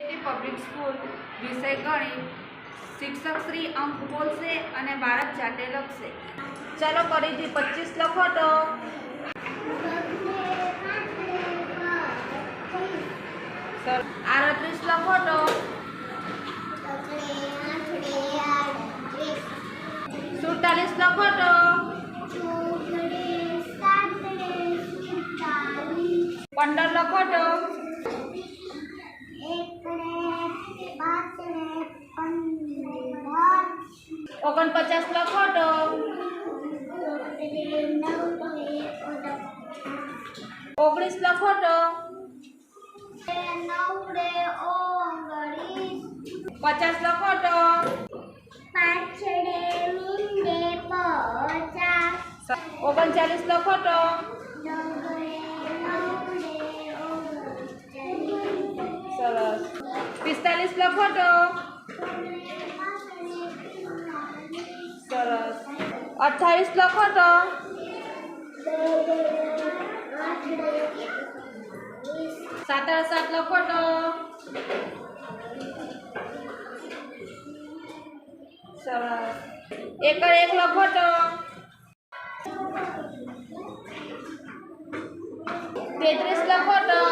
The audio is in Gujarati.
પબ્લિક સ્કૂલ વિષય ગણિત શિક્ષક શ્રી અંક બોલશે અને બાળક જાતે લખશે। ચલો ફરીથી 25 લખો તો 38 લખો તો 47 લખો તો 15 લખો તો 49 લખો તો 19 લખો તો 50 લખો તો 39 લખો તો 45 લખો તો 28 લખો તો 7 લખો તો 1 લખો તો 33 લખો તો